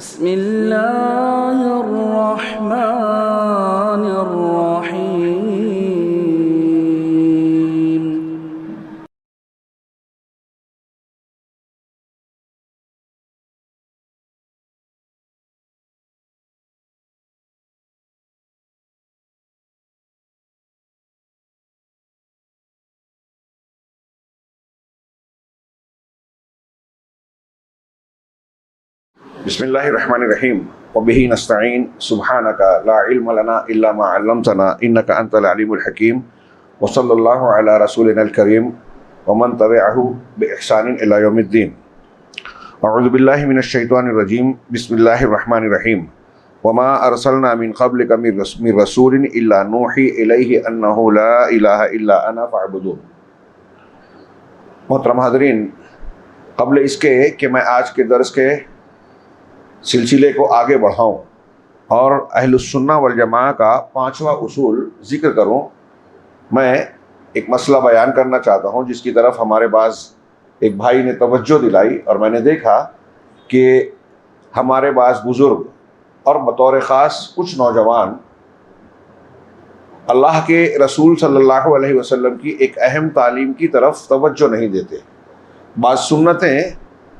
बिस्मिल्लाहिर्रहमानिर्रहीम। बिस्मिल्लाहिर्रहमानिर्रहीम वबिही नस्तईन सुब्हानका ला इल्म लना इल्ला मा अल्लमतना इन्नका अंतल अलीमुल हकीम व सल्लल्लाहु अला रसूलिनल करीम व मन तबिअहु बिइहसान इला यौमिद्दीन। अऊज़ु बिल्लाहि मिनश शैतानिर रजीम बिस्मिल्लाहिर्रहमानिर्रहीम वमा अरसलना मिन क़ब्लिका मिन रसूलिन इल्ला नूही इलैहि अन्नहु ला इलाहा इल्ला अना फ़अबुदून। मोहतरम हाज़रीन, क़ब्ल इसके कि मैं आज के दर्स के सिलसिले को आगे बढ़ाऊं और अहलुस्सुन्ना वल जमाअह का 5वां उसूल ज़िक्र करूं, मैं एक मसला बयान करना चाहता हूं जिसकी तरफ हमारे पास एक भाई ने तवज्जो दिलाई और मैंने देखा कि हमारे पास बुज़ुर्ग और बतौर ख़ास कुछ नौजवान अल्लाह के रसूल सल्लल्लाहु अलैहि वसल्लम की एक अहम तालीम की तरफ तवज्जो नहीं देते। बाज़ सुन्नतें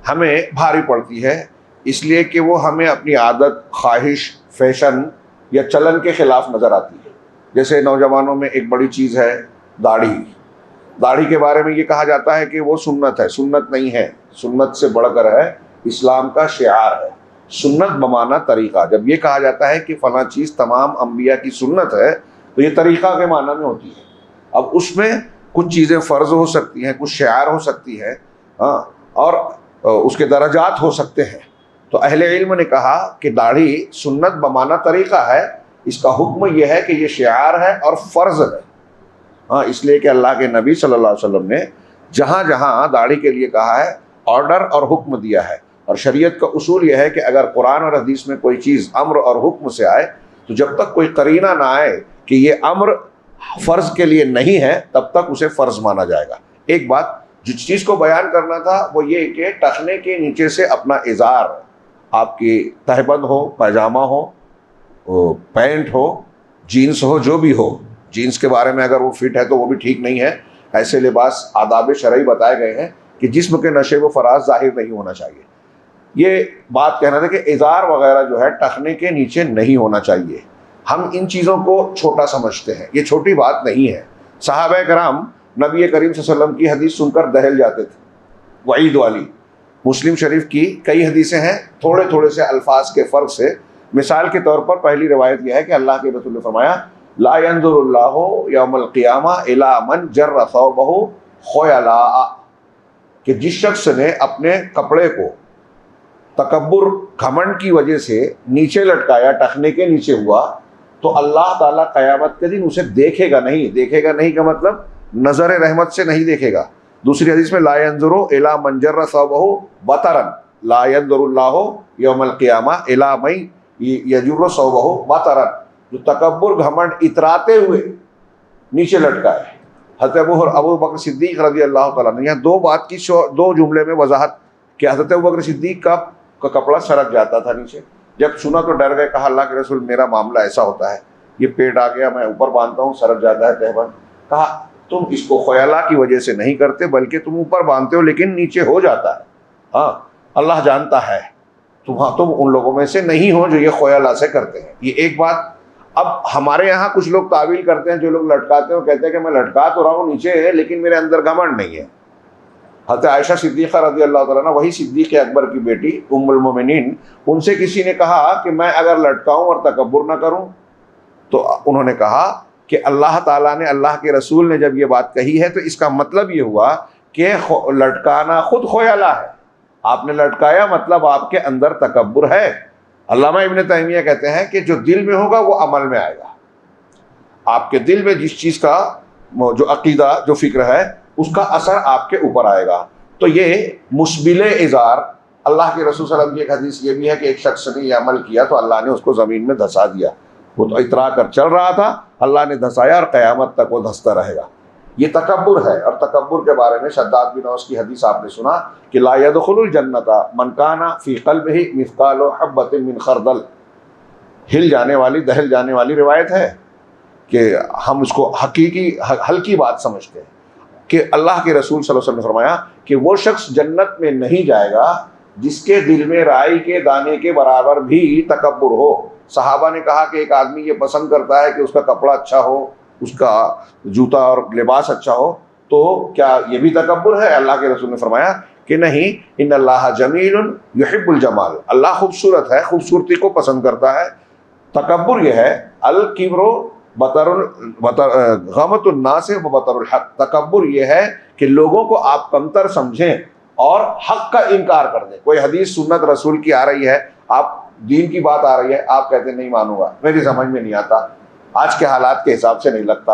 हमें भारी पड़ती है इसलिए कि वो हमें अपनी आदत, ख्वाहिश, फैशन या चलन के ख़िलाफ़ नज़र आती है। जैसे नौजवानों में एक बड़ी चीज़ है दाढ़ी। दाढ़ी के बारे में ये कहा जाता है कि वो सुन्नत है। सुन्नत नहीं है, सुन्नत से बढ़कर है, इस्लाम का शिआर है। सुन्नत बमाना तरीक़ा। जब ये कहा जाता है कि फ़लाँ चीज़ तमाम अम्बिया की सुन्नत है तो ये तरीक़ा के माना में होती है। अब उसमें कुछ चीज़ें फ़र्ज़ हो सकती हैं, कुछ शिआर हो सकती हैं, और उसके दर्जात हो सकते हैं। तो अहले इल्म ने कहा कि दाढ़ी सुन्नत बमाना तरीक़ा है, इसका हुक्म यह है कि ये शिआर है और फ़र्ज़ है। इसलिए कि अल्लाह के नबी सल्लल्लाहु अलैहि वसल्लम ने जहाँ जहाँ दाढ़ी के लिए कहा है ऑर्डर और हुक्म दिया है। और शरीयत का उसूल यह है कि अगर कुरान और हदीस में कोई चीज़ अम्र और हुक्म से आए तो जब तक कोई करीना ना आए कि ये अम्र फ़र्ज़ के लिए नहीं है तब तक उसे फ़र्ज़ माना जाएगा। एक बात जिस चीज़ को बयान करना था वो ये कि टखने के नीचे से अपना इज़ार, आपकी तहबंद हो, पैजामा हो, पैंट हो, जीन्स हो, जो भी हो, जीन्स के बारे में अगर वो फिट है तो वो भी ठीक नहीं है। ऐसे लिबास आदाब शरई बताए गए हैं कि जिस्म के नशे व फराज ज़ाहिर नहीं होना चाहिए। ये बात कहना था कि इज़ार वगैरह जो है टखने के नीचे नहीं होना चाहिए। हम इन चीज़ों को छोटा समझते हैं, ये छोटी बात नहीं है। सहाबा कराम नबी करीम सल्लल्लाहु अलैहि वसल्लम की हदीस सुनकर दहल जाते थे, वईद वाली। मुस्लिम शरीफ की कई हदीसें हैं, थोड़े थोड़े से अल्फाज के फ़र्क से। मिसाल के तौर पर पहली रिवायत यह है कि अल्लाह के रसूल ने फरमाया, ला यंजुरुल्लाहु यौमल क़ियामा इला मन जर्र सौबहु ख़ुयला, कि जिस शख्स ने अपने कपड़े को तकब्बुर, घमंड की वजह से नीचे लटकाया, टखने के नीचे हुआ, तो अल्लाह ताला क़यामत के दिन उसे देखेगा नहीं। देखेगा नहीं का मतलब नज़र रहमत से नहीं देखेगा। दूसरी हदीस में ला यंजुरु इला मन जर्र सौबहु बतरन, ला यंजुरुल्लाहु यौमल क़ियामा इला मई यजुर्रु सौबहु बतरन, जो तकब्बुर, घमंड इतराते हुए नीचे लटकाए। हज़रत अबू बकर सिद्दीक़ रज़ी अल्लाह तआला अन्हु, यहाँ दो बात की दो जुमले में वजाहत कि हज़रत अबू बकर सिद्दीक़ का कपड़ा सरक जाता था नीचे। जब सुना तो डर गए, कहा अल्लाह के रसूल मेरा मामला ऐसा होता है, ये पेट आ गया, मैं ऊपर बांधता हूँ, सरक जाता है तहबंद। कहा तुम इसको ख्याला की वजह से नहीं करते बल्कि तुम ऊपर बांधते हो लेकिन नीचे हो जाता है। हाँ, अल्लाह जानता है तुम उन लोगों में से नहीं हो जो ये ख्याला से करते हैं। ये एक बात। अब हमारे यहाँ कुछ लोग तावील करते हैं, जो लोग लटकाते हैं वो कहते हैं कि मैं लटका तो रहा हूँ नीचे लेकिन मेरे अंदर घमंड नहीं है। हज़रत आयशा सिद्दीक़ा रज़ी अल्लाह तआला अन्हा, वही सिद्दीक़ अकबर की बेटी उम्मुल मोमिनीन, उनसे किसी ने कहा कि मैं अगर लटकाऊँ और तकब्बुर ना करूँ, तो उन्होंने कहा कि अल्लाह ताला ने, अल्लाह के रसूल ने जब ये बात कही है तो इसका मतलब ये हुआ कि लटकाना खुद ख्याला है। आपने लटकाया मतलब आपके अंदर तकब्बुर है। अल्लामा इब्न तैमिया कहते हैं कि जो दिल में होगा वो अमल में आएगा। आपके दिल में जिस चीज़ का जो अकीदा, जो फिक्र है, उसका असर आपके ऊपर आएगा। तो ये मुस्बिल इज़ार, अल्लाह के रसूल सल्लल्लाहु अलैहि वसल्लम की एक हदीस ये भी है कि एक शख्स ने यह अमल किया तो अल्लाह ने उसको ज़मीन में धंसा दिया। वो तो इतरा कर चल रहा था, अल्लाह ने धंसाया और क़यामत तक वो धंसता रहेगा। ये तकब्बुर है। और तकब्बुर के बारे में शद्दाद बिन औस की हदीस आपने सुना कि ला यदखुलुल जन्नता मन काना फी क़ल्बिही मिस्क़ालु हब्बतिन मिन खरदल। हिल जाने वाली, दहल जाने वाली रिवायत है कि हम उसको हकीकी हल्की बात समझते हैं कि अल्लाह के रसूल सल्लल्लाहु अलैहि वसल्लम ने फरमाया कि वो शख्स जन्नत में नहीं जाएगा जिसके दिल में राई के दाने के बराबर भी तकब्बुर हो। सहाबा ने कहा कि एक आदमी ये पसंद करता है कि उसका कपड़ा अच्छा हो, उसका जूता और लिबास अच्छा हो, तो क्या ये भी तकब्बुर है? अल्लाह के रसूल ने फरमाया कि नहीं, इन्नल्लाह जमीलुन युहिब्बुल जमाल, अल्लाह खूबसूरत है, खूबसूरती को पसंद करता है। तकब्बुर यह है अल किब्रो गमतुन नास व बतरुल हक। तकब्बुर यह है कि लोगों को आप कमतर समझें और हक का इनकार कर दें। कोई हदीस सुन्नत रसूल की आ रही है, आप दीन की बात आ रही है, आप कहते नहीं मानूंगा, मेरी समझ में नहीं आता, आज के हालात के हिसाब से नहीं लगता,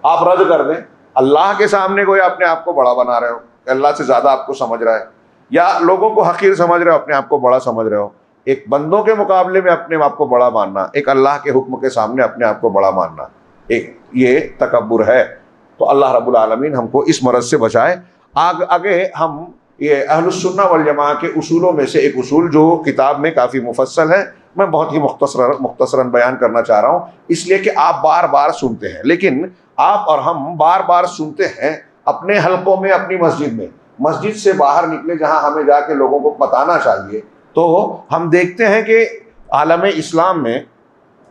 आप रद्द कर दें। अल्लाह के सामने कोई अपने आप को बड़ा बना रहे हो, अल्लाह से ज़्यादा आपको समझ रहा है, या लोगों को हकीर समझ रहे हो, अपने आप को बड़ा समझ रहे हो। एक बंदों के मुकाबले में अपने आप को बड़ा मानना, एक अल्लाह के हुक्म के सामने अपने आप को बड़ा मानना, एक ये तकब्बुर है। तो अल्लाह रब्बुल आलमीन हमको इस मरज़ से बचाए। आगे हम ये अहलुस सुन्ना वल जमाअह के उसूलों में से एक उसूल जो किताब में काफ़ी मुफस्सल है, मैं बहुत ही मुख्तसरन बयान करना चाह रहा हूँ, इसलिए कि आप बार बार सुनते हैं, लेकिन आप और हम बार बार सुनते हैं अपने हलकों में, अपनी मस्जिद में। मस्जिद से बाहर निकले जहाँ हमें जाके लोगों को बताना चाहिए, तो हम देखते हैं कि आलम इस्लाम में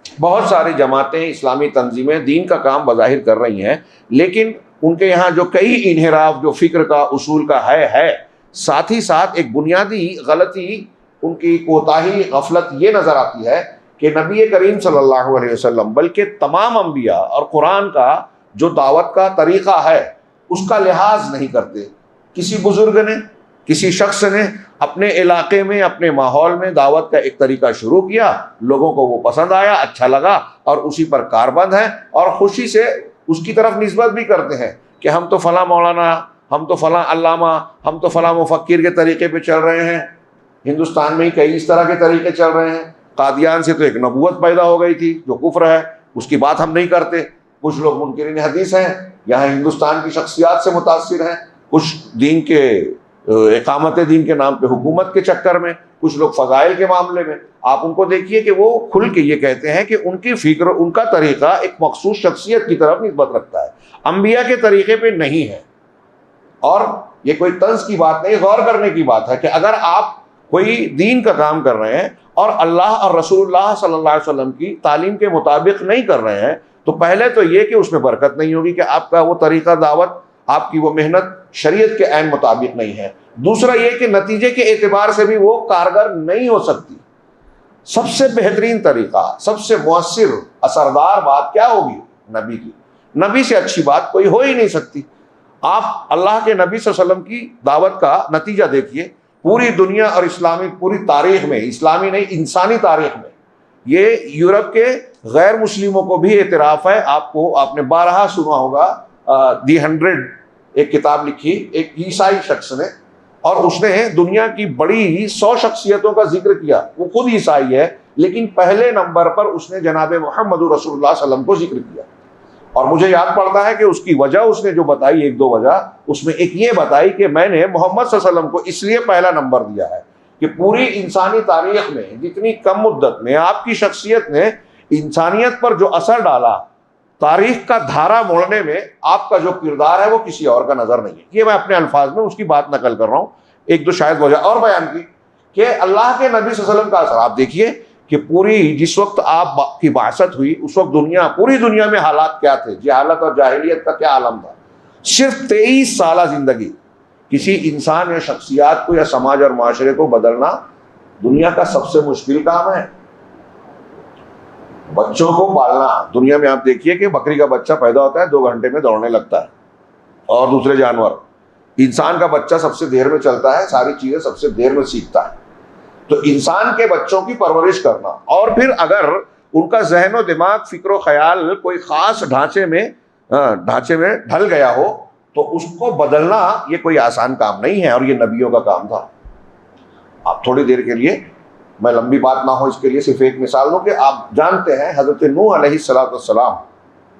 बहुत सारी जमातें, इस्लामी तंजीमें दीन का काम बज़ाहिर कर रही हैं, लेकिन उनके यहाँ जो कई इन्हिराफ जो फ़िक्र का, उसूल का है, साथ ही साथ एक बुनियादी गलती, उनकी कोताही, गफलत ये नज़र आती है कि नबी करीम सल्लल्लाहु अलैहि वसल्लम बल्कि तमाम अंबिया और कुरान का जो दावत का तरीक़ा है उसका लिहाज नहीं करते। किसी बुज़ुर्ग ने, किसी शख्स ने अपने इलाके में, अपने माहौल में दावत का एक तरीका शुरू किया, लोगों को वो पसंद आया, अच्छा लगा और उसी पर कारबंद है और खुशी से उसकी तरफ निस्बत भी करते हैं कि हम तो फ़लाँ मौलाना, हम तो फ़लाँ अल्लामा, हम तो फ़लाँ मुफ़क्किर के तरीके पे चल रहे हैं। हिंदुस्तान में ही कई इस तरह के तरीके चल रहे हैं। कादियान से तो एक नबूवत पैदा हो गई थी जो कुफ्र है, उसकी बात हम नहीं करते। कुछ लोग मुनकिरीन हदीस हैं, यहाँ हिंदुस्तान की शख्सियात से मुतासिर हैं, कुछ दीन के इकामत दीन के नाम पे हुकूमत के चक्कर में, कुछ लोग फ़ज़ाइल के मामले में। आप उनको देखिए कि वो खुल के ये कहते हैं कि उनकी फ़िक्र, उनका तरीक़ा एक मखसूस शख्सियत की तरफ निस्बत रखता है, अंबिया के तरीक़े पे नहीं है। और ये कोई तंज की बात नहीं, गौर करने की बात है कि अगर आप कोई दीन का काम कर रहे हैं और अल्लाह और रसूलुल्लाह सल्लल्लाहु अलैहि वसल्लम की तालीम के मुताबिक नहीं कर रहे हैं, तो पहले तो ये कि उसमें बरकत नहीं होगी, कि आपका वो तरीक़ा दावत, आपकी वो मेहनत शरीयत के ऐन मुताबिक नहीं है। दूसरा ये कि नतीजे के एतबार से भी वो कारगर नहीं हो सकती। सबसे बेहतरीन तरीक़ा, सबसे मुअस्सिर, असरदार बात क्या होगी? नबी की। नबी से अच्छी बात कोई हो ही नहीं सकती। आप अल्लाह के नबी सल्लल्लाहु अलैहि वसल्लम की दावत का नतीजा देखिए, पूरी दुनिया और इस्लामिक पूरी तारीख़ में, इस्लामी नहीं इंसानी तारीख़ में, ये यूरोप के गैर मुस्लिमों को भी एतराफ़ है। आपने बारहा सुना होगा दी 100 एक किताब लिखी एक ईसाई शख्स ने, और उसने दुनिया की बड़ी 100 शख्सियतों का जिक्र किया। वो खुद ईसाई है, लेकिन पहले नंबर पर उसने जनाब मोहम्मद रसूलुल्लाह सल्लल्लाहु अलैहि वसल्लम को जिक्र किया। और मुझे याद पड़ता है कि उसकी वजह उसने जो बताई, एक दो वजह, उसमें एक ये बताई कि मैंने मोहम्मद सल्लल्लाहु अलैहि वसल्लम को इसलिए पहला नंबर दिया है कि पूरी इंसानी तारीख में जितनी कम मुद्दत में आपकी शख्सियत ने इंसानियत पर जो असर डाला, तारीख का धारा मोड़ने में आपका जो किरदार है वो किसी और का नज़र नहीं है। ये मैं अपने अल्फाज में उसकी बात नकल कर रहा हूँ। एक दो शायद वजह और बयान की कि अल्लाह के नबी सल्लल्लाहु अलैहि वसल्लम का असर आप देखिए कि पूरी जिस वक्त आप की बासत हुई उस वक्त पूरी दुनिया में हालात क्या थे, जहालत और जाहिलियत का क्या आलम था। सिर्फ 23 साल जिंदगी किसी इंसान या शख्सियात को या समाज और माशरे को बदलना दुनिया का सबसे मुश्किल काम है। बच्चों को पालना, दुनिया में आप देखिए कि बकरी का बच्चा पैदा होता है 2 घंटे में दौड़ने लगता है, और दूसरे जानवर, इंसान का बच्चा सबसे देर में चलता है, सारी चीजें सबसे देर में सीखता है। तो इंसान के बच्चों की परवरिश करना, और फिर अगर उनका जहन व दिमाग, फिक्र ख्याल कोई ख़ास ढांचे में ढल गया हो तो उसको बदलना ये कोई आसान काम नहीं है, और ये नबियों का काम था। आप थोड़ी देर के लिए, मैं लंबी बात ना हो इसके लिए सिर्फ एक मिसाल दूं कि आप जानते हैं हज़रत नूह अलैहिस्सलाम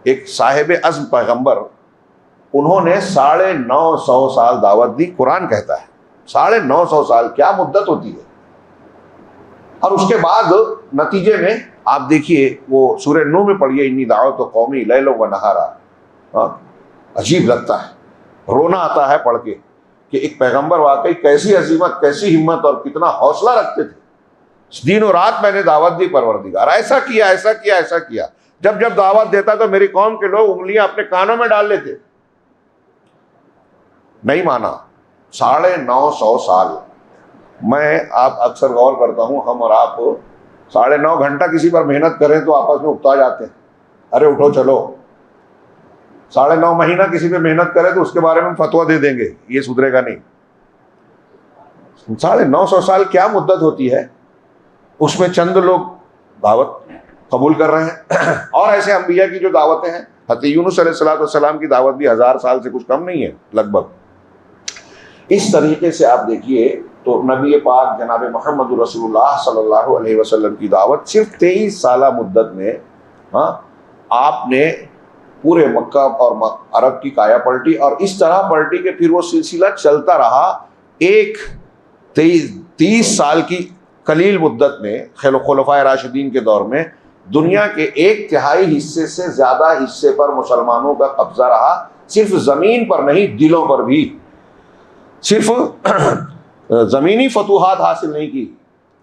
एक साहिब अज़्म पैगंबर उन्होंने 950 साल दावत दी। कुरान कहता है 950 साल, क्या मुद्दत होती है। और उसके बाद नतीजे में आप देखिए, वो सूरह नूह में पढ़िए, इन्नी दावत तो कौमी लैलो व नहारा। अजीब लगता है, रोना आता है पढ़ के कि एक पैगंबर वाकई कैसी अजीमत, कैसी हिम्मत और कितना हौसला रखते थे। दिन और रात मैंने दावत दी परवरदिगार, ऐसा किया, ऐसा किया, ऐसा किया। जब जब दावत देता तो मेरी कौम के लोग उंगलियां अपने कानों में डाल लेते, नहीं माना। 950 साल। मैं आप अक्सर गौर करता हूं, हम और आप 9.5 घंटा किसी पर मेहनत करें तो आपस में उकता जाते हैं, अरे उठो चलो। 9.5 महीना किसी पे मेहनत करें तो उसके बारे में फतवा दे देंगे, ये सुधरेगा नहीं। 950 साल क्या मुद्दत होती है, उसमें चंद लोग दावत कबूल कर रहे हैं। और ऐसे अंबिया की जो दावतें हैं, हज़रत यूनुस अलैहिस्सलाम की दावत भी 1000 साल से कुछ कम नहीं है लगभग। इस तरीके से आप देखिए तो नबी पाक जनाब मोहम्मद रसूलुल्लाह सल्लल्लाहु अलैहि वसल्लम की दावत सिर्फ 23 साल मुद्दत में, आपने पूरे मक्का और अरब की काया पलटी। और इस तरह पलटी के फिर वो सिलसिला चलता रहा। एक 30 साल की कलील मुद्दत में, खुलफाए राशिदीन के दौर में, दुनिया के 1/3 हिस्से से ज्यादा हिस्से पर मुसलमानों का कब्जा रहा। सिर्फ जमीन पर नहीं, दिलों पर भी। सिर्फ जमीनी फतूहात हासिल नहीं की,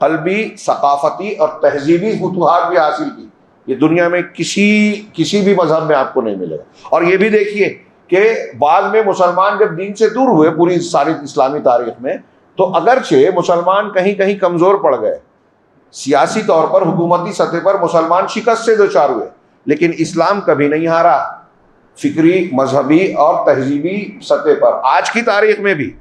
कल्बी, सकाफती और तहजीबी फतूहात भी हासिल की। ये दुनिया में किसी भी मजहब में आपको नहीं मिलेगा। और ये भी देखिए कि बाद में मुसलमान जब दीन से दूर हुए पूरी सारी इस्लामी तारीख में, तो अगरचे मुसलमान कहीं कहीं कमजोर पड़ गए, सियासी तौर पर, हुकूमती सतह पर मुसलमान शिकस्त से दो चार हुए, लेकिन इस्लाम कभी नहीं हारा। फिक्री, मजहबी और तहजीबी सतह पर आज की तारीख में भी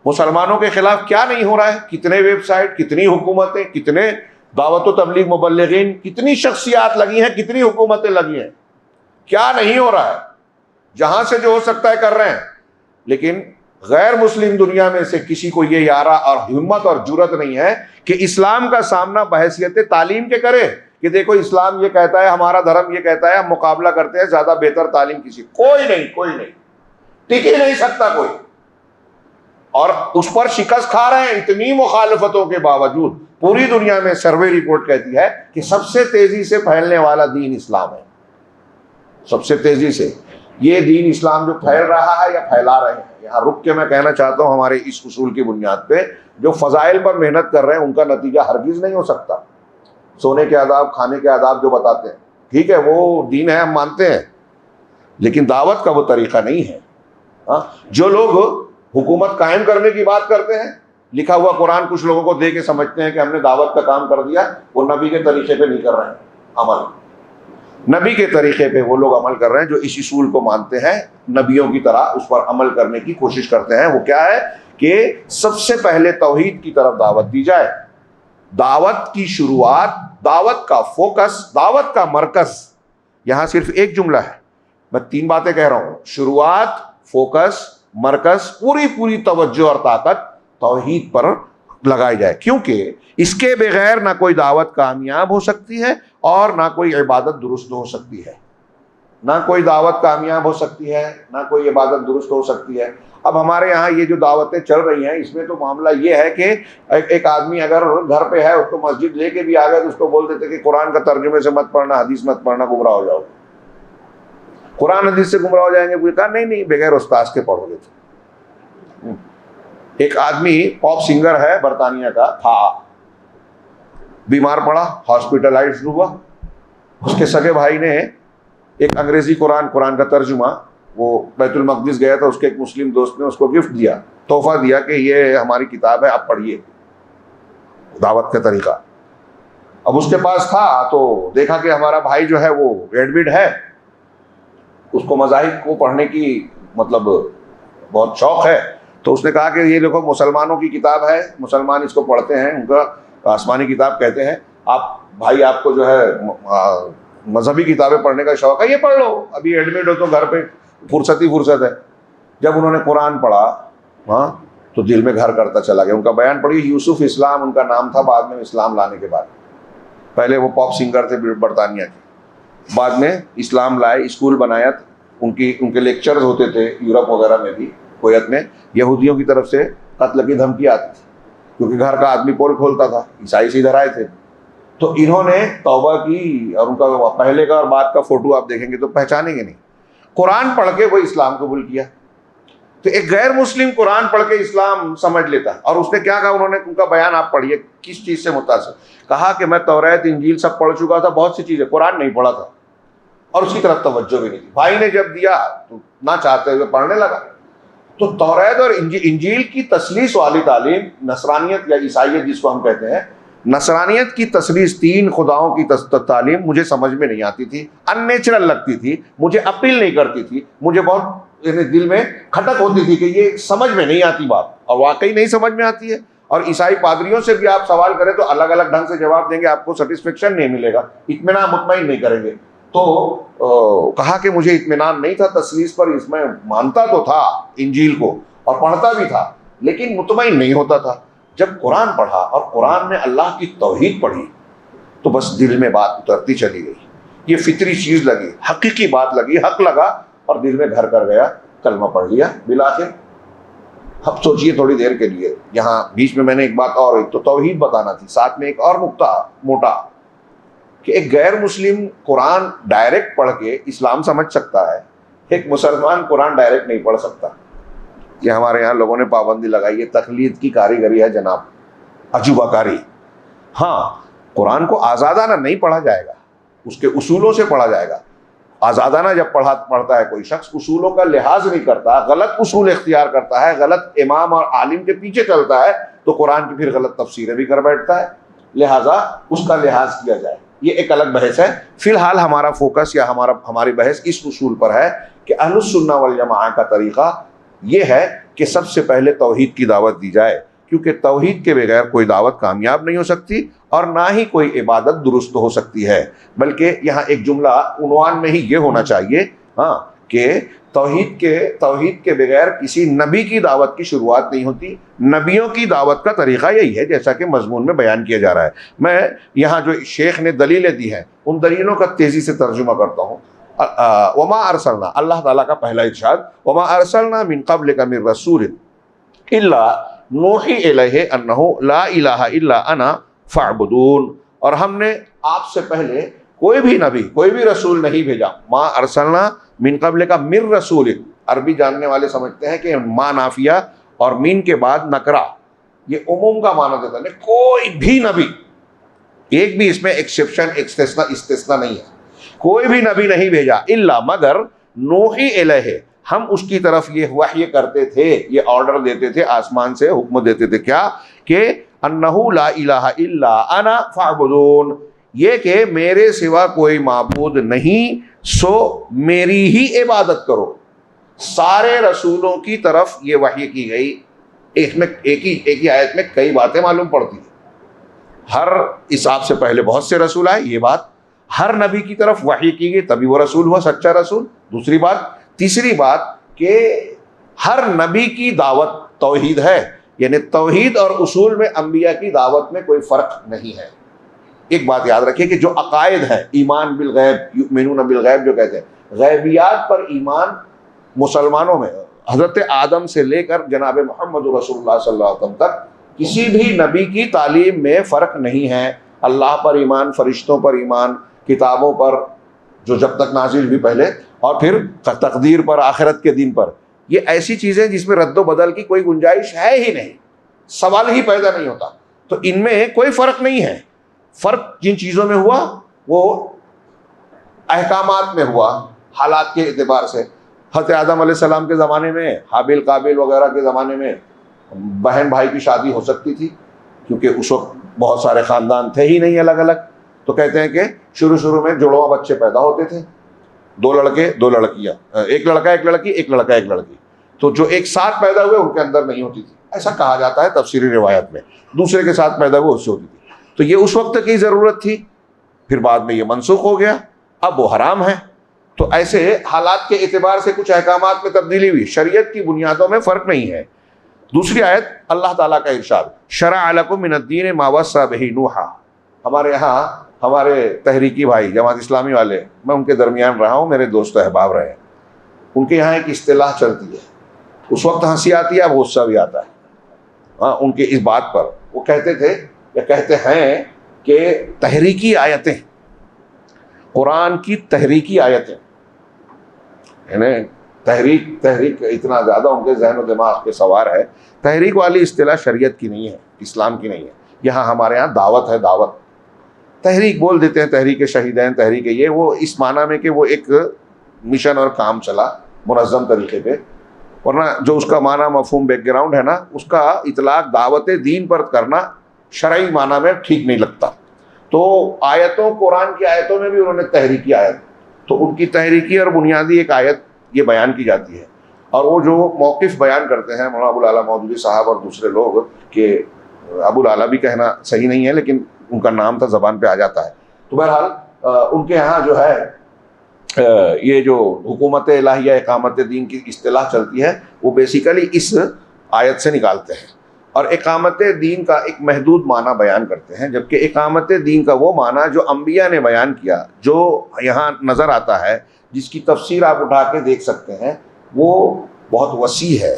मुसलमानों के खिलाफ क्या नहीं हो रहा है। कितने वेबसाइट, कितनी हुकूमतें, कितने दावत व तबलीग मुबल्लिगीन, कितनी शख्सियात लगी हैं, कितनी हुकूमतें लगी हैं, क्या नहीं हो रहा है। जहां से जो हो सकता है कर रहे हैं। लेकिन गैर मुस्लिम दुनिया में से किसी को ये यारा और हिम्मत और जुर्रत नहीं है कि इस्लाम का सामना बहैसियत तालीम के करे कि देखो इस्लाम ये कहता है, हमारा धर्म ये कहता है, हम मुकाबला करते हैं, ज्यादा बेहतर तालीम किसी, कोई नहीं, टिक ही नहीं सकता कोई। और उस पर शिकस्त खा रहे हैं इतनी मुखालफतों के बावजूद। पूरी दुनिया में सर्वे रिपोर्ट कहती है कि सबसे तेजी से फैलने वाला दीन इस्लाम है। सबसे तेजी से ये दीन इस्लाम जो फैल रहा है या फैला रहे हैं। यहाँ रुक के मैं कहना चाहता हूँ, हमारे इस उसूल की बुनियाद पे जो फजाइल पर मेहनत कर रहे हैं उनका नतीजा हरगिज नहीं हो सकता। सोने के आदाब, खाने के आदाब जो बताते हैं, ठीक है वो दीन है, हम मानते हैं, लेकिन दावत का वो तरीका नहीं है। जो लोग हुकूमत कायम करने की बात करते हैं, लिखा हुआ कुरान कुछ लोगों को दे के समझते हैं कि हमने दावत का काम कर दिया, वो नबी के तरीके पे नहीं कर रहे हैं अमल। नबी के तरीके पे वो लोग अमल कर रहे हैं जो इस उसूल को मानते हैं, नबियों की तरह उस पर अमल करने की कोशिश करते हैं। वो क्या है कि सबसे पहले तौहीद की तरफ दावत दी जाए। दावत की शुरुआत, दावत का फोकस, दावत का मरकज, यहां सिर्फ एक जुमला है, मैं 3 बातें कह रहा हूं। शुरुआत, फोकस, मरकज, पूरी तवज्जो और ताकत तौहीद पर लगाई जाए, क्योंकि इसके बगैर ना कोई दावत कामयाब हो सकती है और ना कोई इबादत दुरुस्त हो सकती है। ना कोई दावत कामयाब हो सकती है, ना कोई इबादत दुरुस्त हो सकती है। अब हमारे यहाँ ये जो दावतें चल रही हैं, इसमें तो मामला ये है कि एक आदमी अगर घर पे है, उसको मस्जिद लेके भी आ गए तो उसको बोल देते कि कुरान का तर्जुमे से मत पढ़ना, हदीस मत पढ़ना, गुमराह हो जाओगे। कुरान हदीस से गुमराह हो जाएंगे। कहा नहीं, बगैर उस्ताद के पढ़ोगे तो। एक आदमी पॉप सिंगर है, बरतानिया का था, बीमार पड़ा, हॉस्पिटलाइज्ड हुआ। उसके सगे भाई ने एक अंग्रेजी कुरान का तर्जुमा, वो बैतुल मक़दिस गया था, उसके एक मुस्लिम दोस्त ने उसको गिफ्ट दिया, तोहफा दिया कि ये हमारी किताब है, आप पढ़िए, दावत का तरीका। अब उसके पास था तो देखा कि हमारा भाई जो है वो एडमिट है, उसको मज़ाहिब को पढ़ने की मतलब बहुत शौक है, तो उसने कहा कि ये देखो मुसलमानों की किताब है, मुसलमान इसको पढ़ते हैं, उनका आसमानी किताब कहते हैं, आप भाई आपको जो है मजहबी किताबें पढ़ने का शौक है, ये पढ़ लो, अभी एडमिट हो तो घर पे फुर्सत है। जब उन्होंने कुरान पढ़ा, तो दिल में घर करता चला गया। उनका बयान पढ़िए, यूसुफ इस्लाम उनका नाम था, बाद में इस्लाम लाने के बाद, पहले वो पॉप सिंगर थे बरतानिया के, बाद में इस्लाम लाए, स्कूल बनाया, उनके लेक्चर्स होते थे यूरोप वगैरह में भी, कुवैत में यहूदियों की तरफ से कत्ल की धमकी आती थी, क्योंकि घर का आदमी पोल खोलता था, ईसाई से इधर आए थे। तो इन्होंने तौबा की, और उनका पहले का और बाद का फोटो आप देखेंगे तो पहचानेंगे नहीं। कुरान पढ़ के वो इस्लाम कबूल किया। तो एक गैर मुस्लिम कुरान पढ़ के इस्लाम समझ लेता, और उसने क्या कहा, उन्होंने, उनका बयान आप पढ़िए किस चीज से मुतासिर, कहा कि मैं तौरात इंजील सब पढ़ चुका था, बहुत सी चीजें, कुरान नहीं पढ़ा था और उसकी तरफ तवज्जो भी नहीं थी। भाई ने जब दिया तो ना चाहते हुए पढ़ने लगा। तो तौरात और इंजील की तसलीस वाली तालीम, नसरानियत या ईसाइयत जिसको हम कहते हैं, नसरानियत की तसलीस, 3 खुदाओं की तालीम मुझे समझ में नहीं आती थी, अननेचुरल लगती थी, मुझे अपील नहीं करती थी, मुझे बहुत दिल में खटक होती थी कि ये समझ में नहीं आती बात, और वाकई नहीं समझ में आती है। और ईसाई पादरियों से भी आप सवाल करें तो अलग अलग ढंग से जवाब देंगे, आपको सेटिस्फेक्शन नहीं मिलेगा, इत्मीनान मुतमईन नहीं करेंगे। तो कहा कि मुझे इत्मीनान नहीं था तसलीस पर, इसमें मानता तो था इंजील को और पढ़ता भी था, लेकिन मुतमईन नहीं होता था। जब कुरान पढ़ा और कुरान में अल्लाह की तौहीद पढ़ी तो बस दिल में बात उतरती चली गई। ये फितरी चीज लगी, हकीकी बात लगी, हक लगा और दिल में घर कर गया, कलमा पढ़ लिया बिलाखिर। अब सोचिए थोड़ी देर के लिए, यहाँ बीच में मैंने एक बात और, एक तो तौहीद बताना थी, साथ में एक और नुक्ता मोटा, कि एक गैर मुस्लिम कुरान डायरेक्ट पढ़ के इस्लाम समझ सकता है, एक मुसलमान कुरान डायरेक्ट नहीं पढ़ सकता। ये हमारे यहाँ लोगों ने पाबंदी लगाई है, तकलीद की कारीगरी है जनाब, अजूबाकारी। हाँ, कुरान को आज़ादाना नहीं पढ़ा जाएगा, उसके उसूलों से पढ़ा जाएगा। आज़ादाना जब पढ़ता है कोई शख्स, उसूलों का लिहाज नहीं करता, गलत उसूल इख्तियार करता है, गलत इमाम और आलिम के पीछे चलता है, तो कुरान की फिर गलत तफसीरें भी कर बैठता है, लिहाजा उसका लिहाज किया जाए। ये एक अलग बहस है। फिलहाल हमारा फोकस या हमारी बहस इस उसूल पर है कि अहलुस सुन्ना वल जमाअह का तरीका ये है कि सबसे पहले तौहीद की दावत दी जाए, क्योंकि तौहीद के बगैर कोई दावत कामयाब नहीं हो सकती और ना ही कोई इबादत दुरुस्त हो सकती है। बल्कि यहाँ एक जुमला उन्वान में ही ये होना चाहिए, हाँ, कि तौहीद के बगैर किसी नबी की दावत की शुरुआत नहीं होती। नबियों की दावत का तरीका यही है, जैसा कि मजमून में बयान किया जा रहा है। मैं यहाँ जो शेख ने दलीलें दी हैं, उन दलीलों का तेज़ी से तर्जुमा करता हूँ। वमा अरसलना, अल्लाह ताला का पहला इरशाद, वमा अरसलना मिन क़ब्लिका मिन रसूलिन इल्ला नूही इलैहि अन्नहु ला इलाहा इल्ला अना फ़अबुदून। और हमने आपसे पहले कोई भी नबी, कोई भी रसूल नहीं भेजा। मा अरसलना मिन क़ब्लिका मिर रसूलिन, अरबी जानने वाले समझते हैं कि मा नाफिया और मीन के बाद नकरा, ये उमूम का माना देता है, कोई भी नबी, एक भी इसमें एक्सेप्शन, इस्तिस्ना नहीं है, कोई भी नबी नहीं भेजा, इल्ला मगर नूही इलैहि, हम उसकी तरफ ये वहय करते थे, ये ऑर्डर देते थे, आसमान से हुक्म देते थे, क्या कि अन्नहु ला इलाहा इल्ला अना फ़अबुदून, ये कि मेरे सिवा कोई माबूद नहीं, सो मेरी ही इबादत करो। सारे रसूलों की तरफ ये वहय की गई। इसमें एक ही आयत में कई बातें मालूम पड़ती हैं। हर हिसाब से पहले बहुत से रसूल आए, ये बात, हर नबी की तरफ वहय की गई, तभी वो रसूल हुआ, सच्चा रसूल। दूसरी बात, तीसरी बात कि हर नबी की दावत तौहीद है, यानी तौहीद और उसूल में अंबिया की दावत में कोई फ़र्क नहीं है। एक बात याद रखिए कि जो अकायद है, ईमान बिल गैब, युमिनून बिल गैब जो कहते हैं, गैबियात पर ईमान मुसलमानों में हज़रत आदम से लेकर जनाब मोहम्मद रसूलुल्लाह सल्लल्लाहु अलैहि वसल्लम तक किसी भी नबी की तालीम में फ़र्क नहीं है। अल्लाह पर ईमान, फरिश्तों पर ईमान, किताबों पर जो जब तक नाजिल हुई पहले, और फिर तकदीर पर, आखिरत के दिन पर, ये ऐसी चीज़ें जिसमें रद्द बदल की कोई गुंजाइश है ही नहीं, सवाल ही पैदा नहीं होता। तो इनमें कोई फ़र्क नहीं है। फ़र्क जिन चीज़ों में हुआ वो अहकामात में हुआ, हालात के एतबार से। हज़रत आदम अलैहिस्सलाम के ज़माने में, हाबिल काबिल वगैरह के ज़माने में बहन भाई की शादी हो सकती थी, क्योंकि उस वक्त बहुत सारे ख़ानदान थे ही नहीं अलग अलग। तो कहते हैं कि शुरू में जुड़वा बच्चे पैदा होते थे, 2 लड़के 2 लड़कियाँ, एक लड़का एक लड़की, एक लड़का एक लड़की। तो जो एक साथ पैदा हुए उनके अंदर नहीं होती थी, ऐसा कहा जाता है तफसीरी रिवायत में। दूसरे के साथ पैदा हुए उससे होती थी। तो ये उस वक्त की ज़रूरत थी, फिर बाद में ये मनसूख हो गया, अब वो हराम है। तो ऐसे हालात के एतबार से कुछ अहकामात में तब्दीली हुई, शरीयत की बुनियादों में फ़र्क नहीं है। दूसरी आयत, अल्लाह ताला का इरशाद, शरअ लकुम मिनद्दीन मा वस्सा बिही नूहा। हमारे यहाँ हमारे तहरीकी भाई, जमात इस्लामी वाले, मैं उनके दरमियान रहा हूँ, मेरे दोस्त अहबाब रहे हैं। उनके यहाँ एक इस्तिलाह चलती है, उस वक्त हंसी आती है, अब गुस्सा भी आता है। हाँ, उनके इस बात पर वो कहते थे या कहते हैं कि तहरीकी आयतें, कुरान की तहरीकी आयतें, यानी तहरीक इतना ज़्यादा उनके जहन और दिमाग पे सवार है। तहरीक वाली इस्तिलाह शरीयत की नहीं है, इस्लाम की नहीं है। यहाँ हमारे यहाँ दावत है, दावत। तहरीक बोल देते हैं, तहरीक शहीदैन, तहरीक ये वो, इस माना में कि वो एक मिशन और काम चला मुनज़्ज़म तरीके पे, वरना जो उसका माना मफहूम बैकग्राउंड है ना, उसका इतलाक दावत दीन पर करना शरई माना में ठीक नहीं लगता। तो आयतों, कुरान की आयतों में भी उन्होंने तहरीकी आयत, तो उनकी तहरीकी और बुनियादी एक आयत ये बयान की जाती है। और वो जो मौक़िफ़ बयान करते हैं मौलाना अबुल आला मौदूदी साहब और दूसरे लोग, के अबुल आला भी कहना सही नहीं है लेकिन उनका नाम था, ज़बान पे आ जाता है। तो बहरहाल उनके यहाँ जो है ये जो हुकूमत इलाहिया इकामत दीन की इस्तिलाह चलती है, वो बेसिकली इस आयत से निकालते हैं और इकामत दीन का एक महदूद माना बयान करते हैं, जबकि इकामत दीन का वो माना जो अम्बिया ने बयान किया, जो यहाँ नज़र आता है, जिसकी तफसीर आप उठा के देख सकते हैं, वो बहुत वसी है।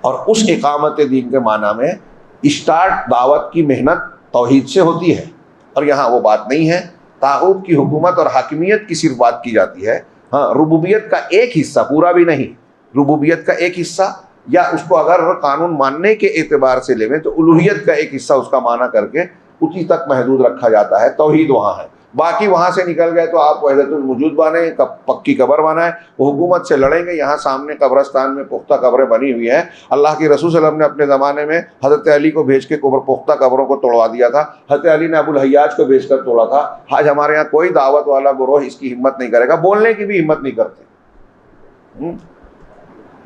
और उस इकामत दीन के माना में स्टार्ट दावत की मेहनत तौहीद से होती है, और यहाँ वो बात नहीं है। तागूत की हुकूमत और हाकिमियत की सिर्फ बात की जाती है। हाँ, रुबूबियत का एक हिस्सा, पूरा भी नहीं, रुबूबियत का एक हिस्सा, या उसको अगर कानून मानने के एतबार से लेवें तो उलूहियत का एक हिस्सा उसका माना करके उसी तक महदूद रखा जाता है। तौहीद वहाँ है, बाकी वहाँ से निकल गए तो आप वहदतुल वजूद बनाए, पक्की कब्र बनाए, वो हुकूमत से लड़ेंगे। यहाँ सामने कब्रस्तान में पुख्ता कब्रें बनी हुई हैं। अल्लाह के रसूल सल्लल्लाहु अलैहि वसल्लम ने अपने ज़माने में हज़रत अली को भेज के पुख्ता कब्रों को तोड़वा दिया था। हज़रत अली ने अबुल हय्याज को भेज कर तोड़ा था। आज हमारे यहाँ कोई दावत वाला गिरोह इसकी हिम्मत नहीं करेगा, बोलने की भी हिम्मत नहीं करते।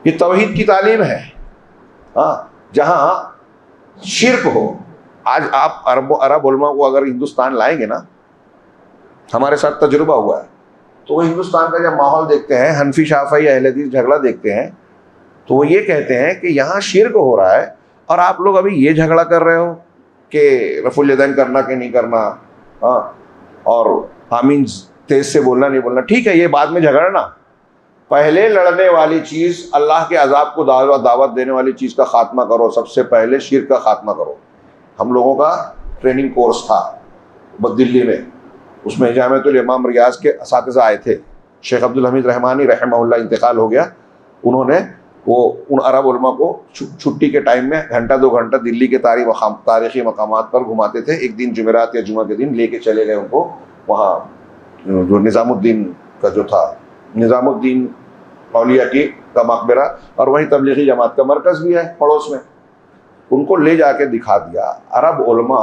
ये तौहीद की तालीम है। हाँ, जहाँ शिर्क हो, आज आप अरब उलमा को अगर हिंदुस्तान लाएंगे ना, हमारे साथ तजुर्बा हुआ है, तो वो हिंदुस्तान का जब माहौल देखते हैं, हनफी शाफई अहले हदीस झगड़ा देखते हैं, तो वो ये कहते हैं कि यहाँ शिर्क हो रहा है और आप लोग अभी ये झगड़ा कर रहे हो कि रफुल यदैन करना कि नहीं करना, हाँ, और आमीन तेज से बोलना नहीं बोलना। ठीक है, ये बाद में झगड़ना, पहले लड़ने वाली चीज़, अल्लाह के अजाब को दावत देने वाली चीज़ का खात्मा करो। सबसे पहले शिर्क का खात्मा करो। हम लोगों का ट्रेनिंग कोर्स था दिल्ली में, उसमें जामिअतुल इमाम रियाज के असातिज़ा आए थे। शेख अब्दुल हमीद रहमानी रहमहुल्लाह इंतकाल हो गया। उन्होंने वो उन अरब उलमा को छुट्टी के टाइम में घंटा 2 घंटा दिल्ली के तारीख़ी मकामात पर घुमाते थे। एक दिन जुमेरात या जुमा के दिन लेके चले गए उनको वहाँ, जो निज़ामुद्दीन का जो था, निज़ामुद्दीन औलिया की का मकबरा, और वहीं तबलीगी जमात का मरकज़ भी है पड़ोस में। उनको ले जाके दिखा दिया। अरब उलमा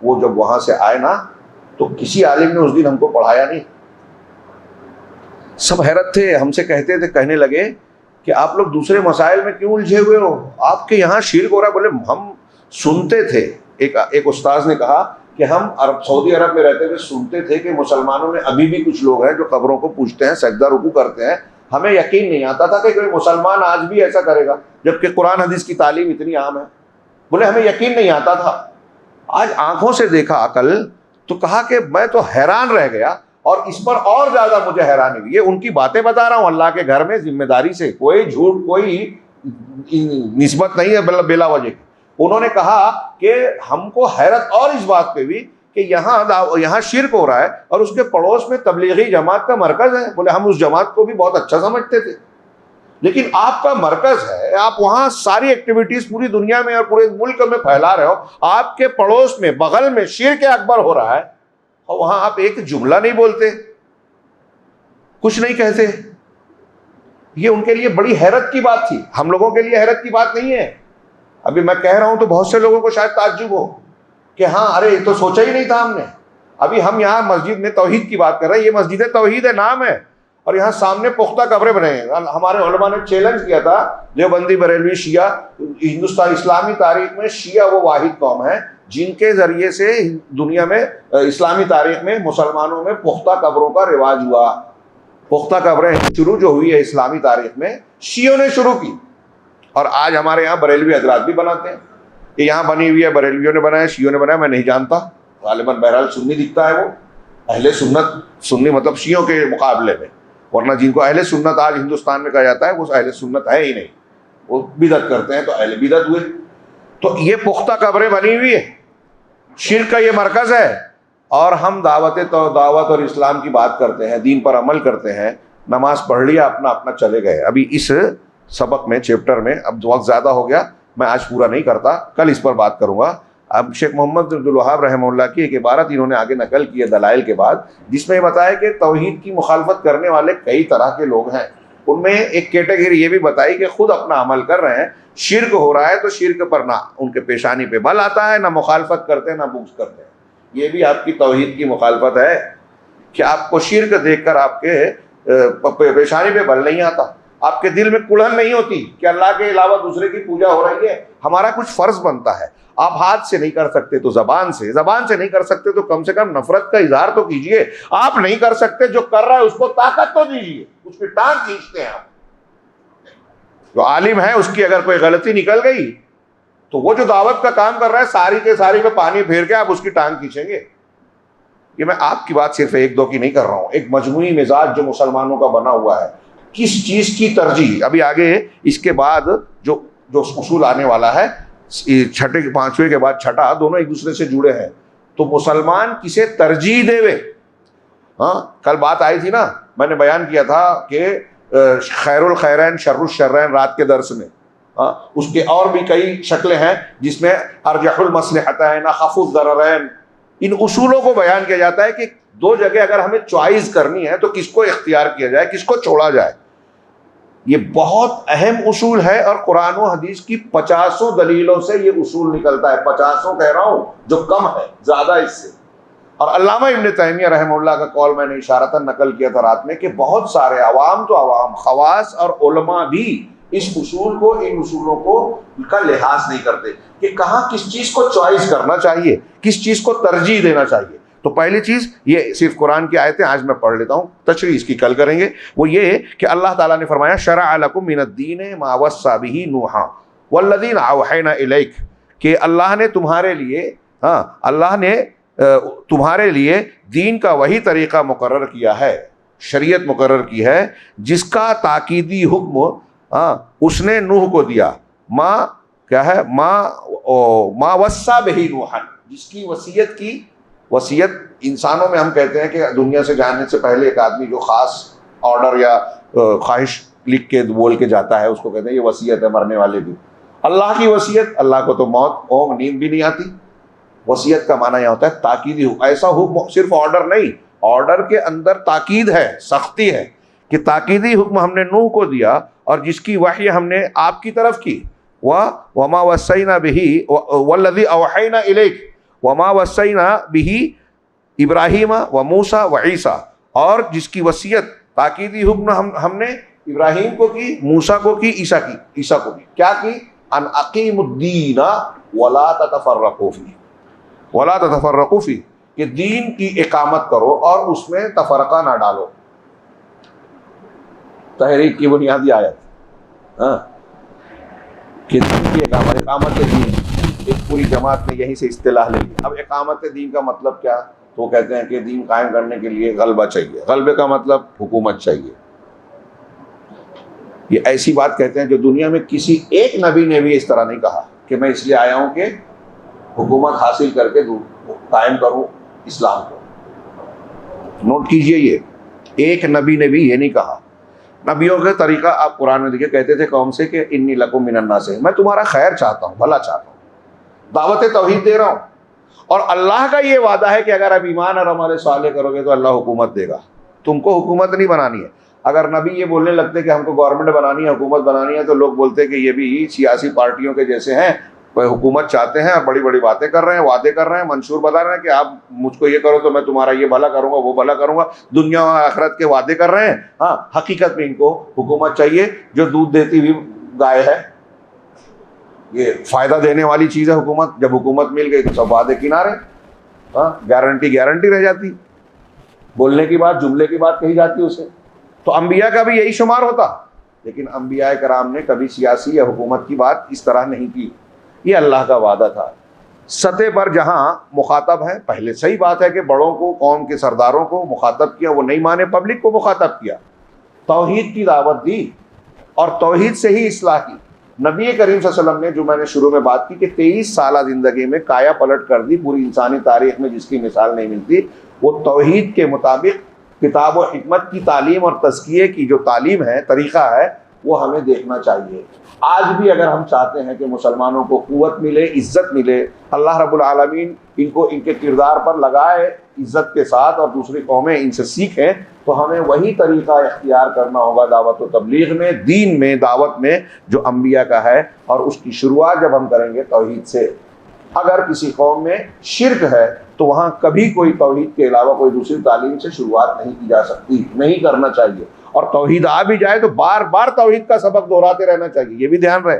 वो जब वहाँ से आए ना, तो किसी आलिम ने उस दिन हमको पढ़ाया नहीं। सब हैरत थे, हमसे कहने लगे कि आप लोग दूसरे मसाइल में क्यों उलझे हुए हो, आपके यहाँ शिर्क हो रहा है। बोले हम सुनते थे, एक उस्ताद ने कहा कि हम सऊदी अरब में रहते हुए सुनते थे कि मुसलमानों में अभी भी कुछ लोग हैं जो कब्रों को पूजते हैं, सजदा रुकू करते हैं। हमें यकीन नहीं आता था कि कोई मुसलमान आज भी ऐसा करेगा, जबकि कुरान हदीस की तालीम इतनी आम है। बोले हमें यकीन नहीं आता था, आज आंखों से देखा कल, तो कहा कि मैं तो हैरान रह गया, और इस पर और ज्यादा मुझे हैरानी हुई। ये उनकी बातें बता रहा हूं, अल्लाह के घर में जिम्मेदारी से, कोई झूठ, कोई निस्बत नहीं है बेला वजह की। उन्होंने कहा कि हमको हैरत और इस बात पे भी कि यहाँ शिर्क हो रहा है और उसके पड़ोस में तबलीगी जमात का मरकज है। बोले हम उस जमात को भी बहुत अच्छा समझते थे, लेकिन आपका मरकज है, आप वहाँ सारी एक्टिविटीज पूरी दुनिया में और पूरे मुल्क में फैला रहे हो, आपके पड़ोस में बगल में शिर्क अकबर हो रहा है, और वहाँ आप एक जुमला नहीं बोलते, कुछ नहीं कहते। ये उनके लिए बड़ी हैरत की बात थी, हम लोगों के लिए हैरत की बात नहीं है। अभी मैं कह रहा हूं तो बहुत से लोगों को शायद ताज्जुब हो कि हाँ, अरे ये तो सोचा ही नहीं था हमने। अभी हम यहाँ मस्जिद में तौहीद की बात कर रहे हैं, ये मस्जिद तौहीद है, नाम है, और यहाँ सामने पुख्ता कब्रें बने हैं। हमारे उलमा ने चैलेंज किया था, देवबंदी बरेलवी शिया, हिंदुस्तान इस्लामी तारीख में शिया वो वाहिद कौम है जिनके जरिए से दुनिया में इस्लामी तारीख में मुसलमानों में पुख्ता कब्रों का रिवाज हुआ। पुख्ता कब्रें शुरू जो हुई है इस्लामी तारीख में, शियों ने शुरू की, और आज हमारे यहाँ बरेलवी हजरात भी बनाते हैं। ये यहाँ बनी हुई है, बरेलवियों ने बनाया, शियों ने बनाया, मैं नहीं जानता, गालिबन बहरहाल सुन्नी दिखता है वो, अहले सुन्नत, सुन्नी मतलब शियों के मुकाबले में। वरना जिनको अहले सुन्नत आज हिंदुस्तान में कहा जाता है वो अहले सुन्नत है ही नहीं, वो बिदत करते हैं, तो अहले बिदत हुए। तो ये पुख्ता कब्रें बनी हुई है, शिर्क का ये मरकज़ है। और हम दावत और इस्लाम की बात करते हैं, दीन पर अमल करते हैं, नमाज पढ़ लिया, अपना अपना चले गए। अभी इस सबक में, चैप्टर में, अब वक्त ज़्यादा हो गया, मैं आज पूरा नहीं करता, कल इस पर बात करूँगा। अब शेख मोहम्मद अब्दुल वहाब रहमहुल्लाह की एक इबारत इन्होंने आगे नकल की है दलाइल के बाद, जिसमें बताया कि तौहीद की मुखालफत करने वाले कई तरह के लोग हैं। उनमें एक कैटेगरी ये भी बताई कि खुद अपना अमल कर रहे हैं, शिर्क हो रहा है तो शिर्क पर ना उनके पेशानी पे बल आता है, ना मुखालफत करते हैं, ना बुग़्ज़ करते हैं। ये भी आपकी तौहीद की मुखालफत है कि आपको शिर्क देखकर आपके पेशानी पे बल नहीं आता, आपके दिल में कुड़न नहीं होती कि अल्लाह के अलावा दूसरे की पूजा हो रही है। हमारा कुछ फ़र्ज़ बनता है, आप हाथ से नहीं कर सकते तो ज़बान से नहीं कर सकते तो कम से कम नफरत का इजहार तो कीजिए। आप नहीं कर सकते, जो कर रहा है उसको ताकत तो दीजिए, उसकी टांग खींचते हैं आप। जो आलिम है उसकी अगर कोई गलती निकल गई तो वो जो दावत का काम कर रहा है सारी के सारी पे पानी फेर के आप उसकी टांग खींचेंगे। ये मैं आपकी बात सिर्फ एक दो की नहीं कर रहा हूँ, एक मजमूई मिजाज जो मुसलमानों का बना हुआ है। किस चीज़ की तरजीह, अभी आगे इसके बाद जो जो उसूल आने वाला है, छठे पांचवें के बाद छठा, दोनों एक दूसरे से जुड़े हैं। तो मुसलमान किसे तरजीह देवे। हाँ, कल बात आई थी ना, मैंने बयान किया था कि खैरुल खैरैन शर्रुल शर्रैन रात के दर्स में। उसके और भी कई शक्लें हैं जिसमें अर्जहुल मसलहतैन अखफ़ुद दररैन, इन उसूलों को बयान किया जाता है कि दो जगह अगर हमें चॉइस करनी है तो किसको इख्तियार किया जाए, किसको छोड़ा जाए। ये बहुत अहम उसूल है और कुरान और हदीस की 50 दलीलों से ये उसूल निकलता है। 50 कह रहा हूँ, जो कम है, ज़्यादा इससे। और अल्लामा इब्न तैमिया रहमहुल्लाह का कौल मैंने इशारतन नकल किया था रात में कि बहुत सारे अवाम तो अवाम, खवास और उलमा भी इस उसूल को, इन उसूलों को का लिहाज नहीं करते कि कहाँ किस चीज़ को चॉइस करना चाहिए, किस चीज़ को तरजीह देना चाहिए। तो पहली चीज़ ये सिर्फ कुरान की आयतें आज मैं पढ़ लेता हूँ, तशरीह इसकी कल करेंगे। वो ये कि अल्लाह ताला ने फरमाया शरअ लकुम मिनद्दीन मा वस्सा बिही नूहा वल्लज़ीना अवहैना इलैक, कि अल्लाह ने तुम्हारे लिए, अल्लाह ने तुम्हारे लिए दीन का वही तरीक़ा मुकर्रर किया है, शरीयत मुकर्रर की है जिसका ताकीदी हुक्म उसने नूह को दिया। माँ क्या है, माँ वस्सा बिही नूहन, जिसकी वसीयत इंसानों में हम कहते हैं कि दुनिया से जाने से पहले एक आदमी जो ख़ास ऑर्डर या ख्वाहिश लिख के बोल के जाता है उसको कहते हैं ये वसीयत है, मरने वाले भी। अल्लाह की वसीयत, अल्लाह को तो मौत और नींद भी नहीं आती। वसीयत का माना यह होता है ताकीदी हुक्म, ऐसा हुक्म, सिर्फ ऑर्डर नहीं, ऑर्डर के अंदर ताकीद है, सख्ती है कि ताकीदी हुक्म हमने नूह को दिया और जिसकी वही हमने आपकी तरफ की। वमा वस्सैना बिही वल्लज़ी अवहैना इलैक वमा वस्सैना बिही इब्राहीम व मूसा व ईसा, और जिसकी वसीयत ताकीदी हुक्म हमने इब्राहीम को की, मूसा को की, ईसा को की। क्या की? अन अकीमुद्दीन वला ततफर्रकू फीह, वला ततफर्रकू फीह, कि दीन की इकामत करो और उसमें तफरका ना डालो। तहरीक की बुनियादी आयत, कि दीन की इकामत दीन, एक पूरी जमात ने यहीं से इस्तिलाह ले ली। अब इकामत दीन का मतलब क्या? तो वो कहते हैं कि दीन कायम करने के लिए गलबा चाहिए। गलबे का मतलब हुकूमत चाहिए। ये ऐसी बात कहते हैं जो दुनिया में किसी एक नबी ने भी इस तरह नहीं कहा कि मैं इसलिए आया हूं कि हुकूमत हासिल करके कायम करूं इस्लाम को। नोट कीजिए, ये एक नबी ने भी ये नहीं कहा। नबियों का तरीका आप कुरान में देखिए, कहते थे कौम से कि इन्नी लकुम मिनन्नास से, मैं तुम्हारा खैर चाहता हूँ, भला चाहता हूँ, दावत तौहीद दे रहा हूँ। और अल्लाह का ये वादा है कि अगर आप ईमान और अमल साले करोगे तो अल्लाह हुकूमत देगा। तुमको हुकूमत नहीं बनानी है। अगर नबी ये बोलने लगते कि हमको गवर्नमेंट बनानी है, हुकूमत बनानी है, तो लोग बोलते कि ये भी सियासी पार्टियों के जैसे हैं, वह हुकूमत चाहते हैं, बड़ी बड़ी बातें कर रहे हैं, वादे कर रहे हैं, मंशूर बता रहे हैं कि आप मुझको ये करो तो मैं तुम्हारा ये भला करूँगा, वो भला करूँगा, दुनिया और आखिरत के वादे कर रहे हैं। हाँ, हकीकत में इनको हुकूमत चाहिए जो दूध देती हुई गाय है। ये फ़ायदा देने वाली चीज़ है हुकूमत। जब हुकूमत मिल गई तो सब वादे किनारे, गारंटी रह जाती, बोलने की बात, जुमले की बात कही जाती उसे। तो अंबिया का भी यही शुमार होता, लेकिन अंबिया कराम ने कभी सियासी या हुकूमत की बात इस तरह नहीं की। ये अल्लाह का वादा था। सतह पर जहाँ मुखातब है, पहले सही बात है कि बड़ों को, कौम के सरदारों को मुखातब किया, वो नहीं माने, पब्लिक को मुखातब किया। तौहीद की दावत दी और तौहीद से ही इस्लाह की। नबी करीम सल्लल्लाहु अलैहि वसल्लम ने, जो मैंने शुरू में बात की कि 23 साल ज़िंदगी में काया पलट कर दी पूरी इंसानी तारीख में, जिसकी मिसाल नहीं मिलती। वो तौहीद के मुताबिक किताब और हिकमत की तालीम और तज़किये की जो तालीम है, तरीक़ा है, वो हमें देखना चाहिए। आज भी अगर हम चाहते हैं कि मुसलमानों को क़ुव्वत मिले, इज़्ज़त मिले, अल्लाह रब्बुल आलमीन इनको इनके किरदार पर लगाए इज़्ज़त के साथ और दूसरी कौमें इनसे सीखें, तो हमें वही तरीक़ा इख्तियार करना होगा दावत व तबलीग में, दीन में, दावत में, जो अम्बिया का है। और उसकी शुरुआत जब हम करेंगे तौहीद से। अगर किसी कौम में शिर्क है तो वहाँ कभी कोई तौहीद के अलावा कोई दूसरी तालीम से शुरुआत नहीं की जा सकती, नहीं करना चाहिए। और तौहीद आ भी जाए तो बार बार तौहीद का सबक दोहराते रहना चाहिए, ये भी ध्यान रहे।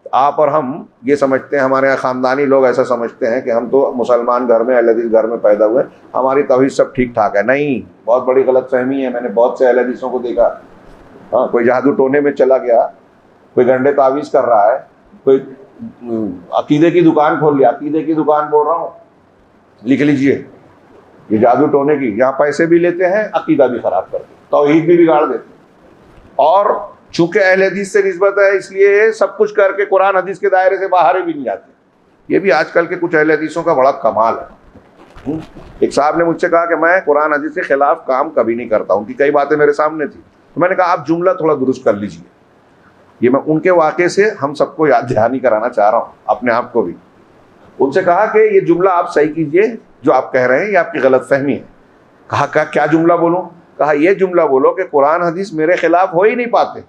आप और हम ये समझते हैं, हमारे यहाँ ख़ानदानी लोग ऐसा समझते हैं कि हम तो मुसलमान घर में, अहले हदीस घर में पैदा हुए, हमारी तौहीद सब ठीक ठाक है। नहीं, बहुत बड़ी गलतफहमी है। मैंने बहुत से अहले हदीसों को देखा, हाँ, कोई जादू टोने में चला गया, कोई गंडे तावीज़ कर रहा है, कोई अकीदे की दुकान खोल लिया। अकीदे की दुकान बोल रहा हूँ, लिख लीजिए, ये जादू टोने की, यहाँ पैसे भी लेते हैं, अकीदा भी ख़राब करते हैं, तौहीद भी बिगाड़ देते हैं। और चूंकि अहले हदीस से निस्बत है, इसलिए सब कुछ करके कुरान हदीस के दायरे से बाहर ही भी नहीं जाते। ये भी आजकल के कुछ अहले हदीसों का बड़ा कमाल है। एक साहब ने मुझसे कहा कि मैं कुरान हदीस के खिलाफ काम कभी नहीं करता, उनकी कई बातें मेरे सामने थी, तो मैंने कहा आप जुमला थोड़ा दुरुस्त कर लीजिए। ये मैं उनके वाक़े से हम सबको याद दहानी कराना चाह रहा हूँ, अपने आप को भी। उनसे कहा कि ये जुमला आप सही कीजिए, जो आप कह रहे हैं ये आपकी गलतफहमी है। कहा क्या जुमला बोलूँ? कहा ये जुमला बोलो कि कुरान हदीस मेरे खिलाफ हो ही नहीं पाते,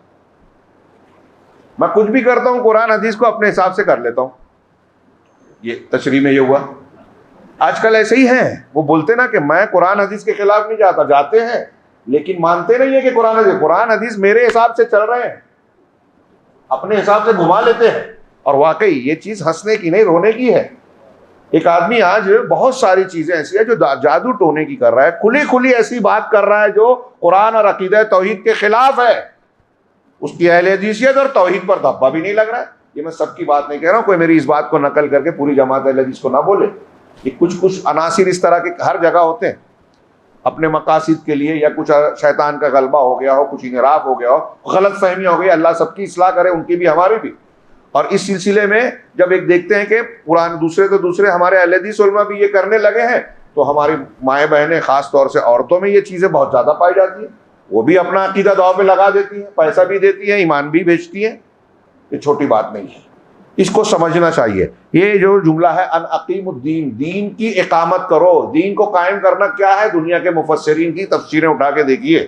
मैं कुछ भी करता हूँ कुरान हदीस को अपने हिसाब से कर लेता हूँ। ये तशरीह में ये हुआ। आजकल ऐसे ही हैं, वो बोलते ना कि मैं कुरान हदीस के खिलाफ नहीं जाता, जाते हैं लेकिन मानते नहीं है कि कुरान हदीस मेरे हिसाब से चल रहे हैं, अपने हिसाब से घुमा लेते हैं। और वाकई ये चीज़ हंसने की नहीं, रोने की है। एक आदमी आज बहुत सारी चीज़ें ऐसी है जो जादू टोने की कर रहा है, खुली खुली ऐसी बात कर रहा है जो कुरान और अकीदा तौहीद के खिलाफ है। उसकी अहले हदीसियत और तौहीद पर धब्बा भी नहीं लग रहा है। ये मैं सबकी बात नहीं कह रहा हूँ, कोई मेरी इस बात को नकल करके पूरी जमात अहले हदीस को ना बोले। ये कुछ अनासिर इस तरह के हर जगह होते हैं, अपने मकासिद के लिए, या कुछ शैतान का गलबा हो गया हो, कुछ इनराफ हो गया हो, गलत फहमी हो गई। अल्लाह सबकी इस्लाह करे, उनकी भी हमारी भी। और इस सिलसिले में जब एक देखते हैं कि पुराने दूसरे हमारे अहले हदीस उलमा भी ये करने लगे हैं, तो हमारी माएँ बहनें, ख़ास तौर से औरतों में ये चीज़ें बहुत ज़्यादा पाई जाती हैं। वो भी अपना अकीदा दाव पे लगा देती हैं, पैसा भी देती हैं, ईमान भी बेचती हैं। ये छोटी बात नहीं है, इसको समझना चाहिए। ये जो जुमला है अन अकीमुद्दीन, दीन की इकामत करो, दीन को कायम करना क्या है? दुनिया के मुफस्सिरीन की तफसीरें उठा के देखिए,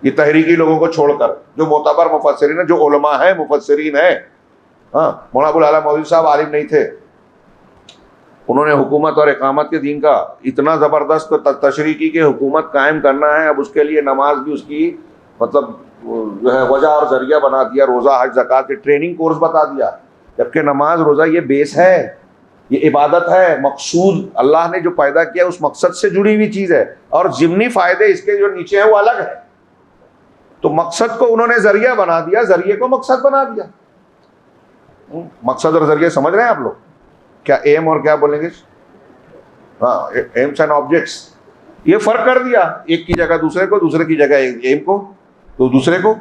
ये तहरीकी लोगों को छोड़कर, जो मोतबर मुफस्सिरीन है, जो उलमा है, मुफस्सिरीन है। हाँ, मौलाना अबुल आला मौलवी साहब आलिम नहीं थे, उन्होंने हुकूमत और इकामत के दीन का इतना ज़बरदस्त तशरीह की कि हुकूमत कायम करना है, अब उसके लिए नमाज भी उसकी मतलब जो है वजह और ज़रिया बना दिया, रोज़ा हज ज़कात के ट्रेनिंग कोर्स बता दिया। जबकि नमाज रोज़ा ये बेस है, ये इबादत है, मकसूद अल्लाह ने जो पैदा किया उस मकसद से जुड़ी हुई चीज़ है, और ज़िमनी फ़ायदे इसके जो नीचे हैं वो अलग है। तो मकसद को उन्होंने ज़रिया बना दिया, ज़रिए को मकसद बना दिया। मकसद और ज़रिए समझ रहे हैं आप लोग? क्या एम और क्या बोलेंगे? हाँ, एम्स एंड ऑब्जेक्ट्स, ये फ़र्क कर दिया, एक की जगह दूसरे को, दूसरे की जगह एम को तो दूसरे को।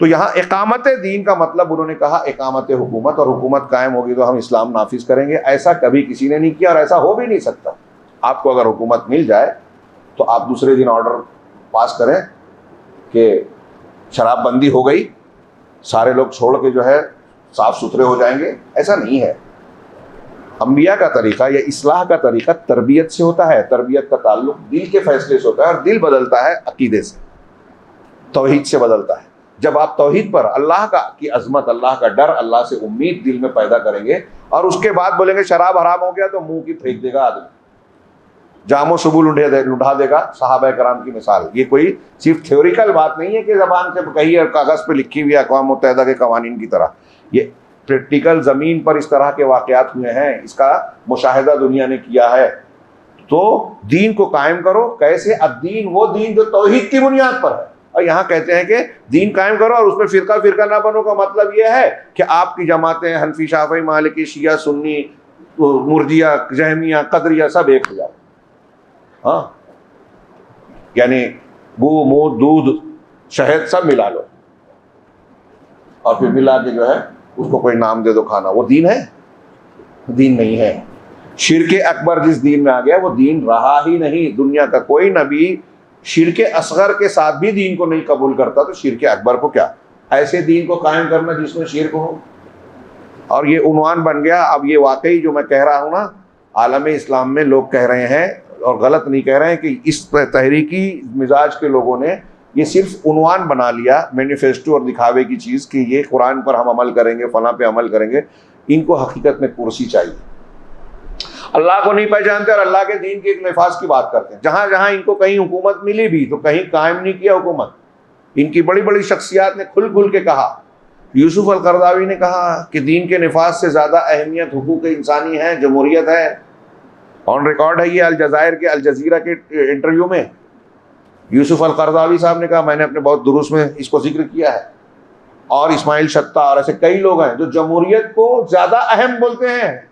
तो यहाँ इकामत दीन का मतलब उन्होंने कहा इकामत हुकूमत, और हुकूमत कायम होगी तो हम इस्लाम नाफिज करेंगे। ऐसा कभी किसी ने नहीं किया और ऐसा हो भी नहीं सकता। आपको अगर हुकूमत मिल जाए तो आप दूसरे दिन ऑर्डर पास करें कि शराबबंदी हो गई, सारे लोग छोड़ के जो है साफ सुथरे हो जाएंगे, ऐसा नहीं है। अंबिया का तरीक़ा या इस्लाह का तरीक़ा तरबियत से होता है। तरबियत का ताल्लुक दिल के फैसले से होता है, और दिल बदलता है अकीदे से, तौहीद से बदलता है। जब आप तौहीद पर अल्लाह का की अज़मत, अल्लाह का डर, अल्लाह से उम्मीद दिल में पैदा करेंगे, और उसके बाद बोलेंगे शराब हराम हो गया तो मुंह की फेंक देगा आदमी, जामो सबूल लुढ़ा देगा। सहाबा कराम की मिसाल, ये कोई सिर्फ थ्योरिकल बात नहीं है कि ज़बान से कही और कागज़ पे लिखी हुई अक़वाम मुत्तहिदा के कवानीन की तरह। ये प्रैक्टिकल ज़मीन पर इस तरह के वाक़यात हुए हैं, इसका मुशाहिदा दुनिया ने किया है। तो दीन को कायम करो। कैसे? अद्दीन वो दीन जो तौहीद की बुनियाद पर है। और यहाँ कहते हैं कि दीन कायम करो और उसमें फ़िरका ना बनो का मतलब ये है कि आपकी जमातें हनफी, शाफ़ी, मालिकी, शिया, सुन्नी, मुर्जिया, जहमिया, कदरिया सब एक हो जाओ। हाँ, यानी गू, मूत, दूध, शहद सब मिला लो और फिर मिला के जो है उसको कोई नाम दे दो खाना, वो दीन है? दीन नहीं है। शिरके अकबर जिस दीन में आ गया वो दीन रहा ही नहीं। दुनिया का कोई नबी शिरके असगर के साथ भी दीन को नहीं कबूल करता, तो शिरके अकबर को क्या? ऐसे दीन को कायम करना जिसमें शिरक हो। और ये उन्वान बन गया। अब ये वाकई जो मैं कह रहा हूँ ना, आलम इस्लाम में लोग कह रहे हैं और गलत नहीं कह रहे हैं कि इस तहरीकी मिजाज के लोगों ने ये सिर्फ उन्वान बना लिया, मैनिफेस्टो और दिखावे की चीज़ कि ये कुरान पर हम अमल करेंगे, फलां पे अमल करेंगे। इनको हकीकत में कुर्सी चाहिए। अल्लाह को नहीं पहचानते और अल्लाह के दीन के एक नफाज की बात करते हैं। जहाँ जहाँ इनको कहीं हुकूमत मिली भी तो कहीं कायम नहीं किया हुकूमत। इनकी बड़ी बड़ी शख्सियात ने खुल खुल के कहा। यूसुफ अल-करदावी ने कहा कि दीन के नफाज से ज़्यादा अहमियत हुकूक इंसानी है, जमहूरियत है। ऑन रिकॉर्ड है ये अल जज़ायर के अल जज़ीरा के इंटरव्यू में यूसुफ अल-करदावी साहब ने कहा, मैंने अपने बहुत दुरूस में इसको जिक्र किया है। और इस्माइल शत्ता और ऐसे कई लोग हैं जो जमहूरियत को ज़्यादा अहम बोलते हैं,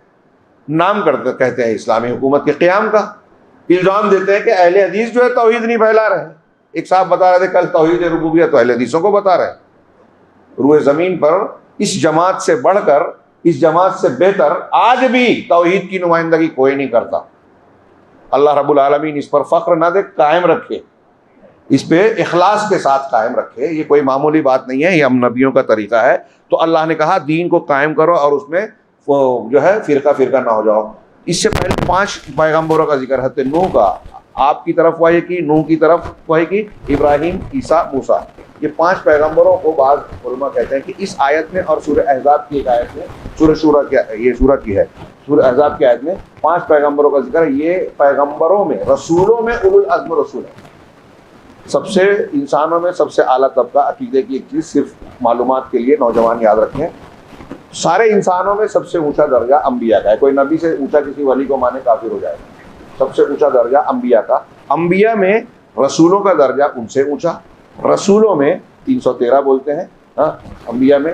नाम करते कहते हैं इस्लामी हुकूमत के क़याम का। इल्ज़ाम देते हैं कि अहले हदीस जो है तौहीद नहीं फैला रहे। एक साहब बता रहे थे कल तौहीद रुबूबियत तो अहले हदीसों को बता रहे हैं। रूए ज़मीन पर इस जमात से बढ़कर, इस जमात से बेहतर आज भी तौहीद की नुमाइंदगी कोई नहीं करता। अल्लाह रब्बुल आलमीन इस पर फ़ख्र ना दे, कायम रखे, इस पे इखलास के साथ कायम रखे। ये कोई मामूली बात नहीं है, ये हम नबियों का तरीका है। तो अल्लाह ने कहा दीन को कायम करो और उसमें वो जो है फ़िरका फ़िरका ना हो जाओ। इससे पहले 5 पैगम्बरों का जिक्र है। नूह का आपकी तरफ वही की, नूह की तरफ वही की, इब्राहीम, ईसा, मूसा, ये 5 पैगम्बरों को बाद उलमा कहते हैं कि इस आयत में और सूरह अहज़ाब की एक आयत में, सूरह शूरा की, ये सूरह की है, सूरह अहज़ाब की आयत में 5 पैगम्बरों का जिक्र है। ये पैगम्बरों में, रसूलों में उलुल अज़्म रसूल है। सबसे इंसानों में सबसे आला तबका। अकीदे की एक चीज़ सिर्फ मालूमात के लिए नौजवान याद रखें, सारे इंसानों में सबसे ऊंचा दर्जा अंबिया का है। कोई नबी से ऊंचा किसी वली को माने काफिर हो जाएगा। सबसे ऊंचा दर्जा अंबिया का। अंबिया में रसूलों का दर्जा उनसे ऊंचा। रसूलों में 313 बोलते हैं, हाँ, अंबिया में।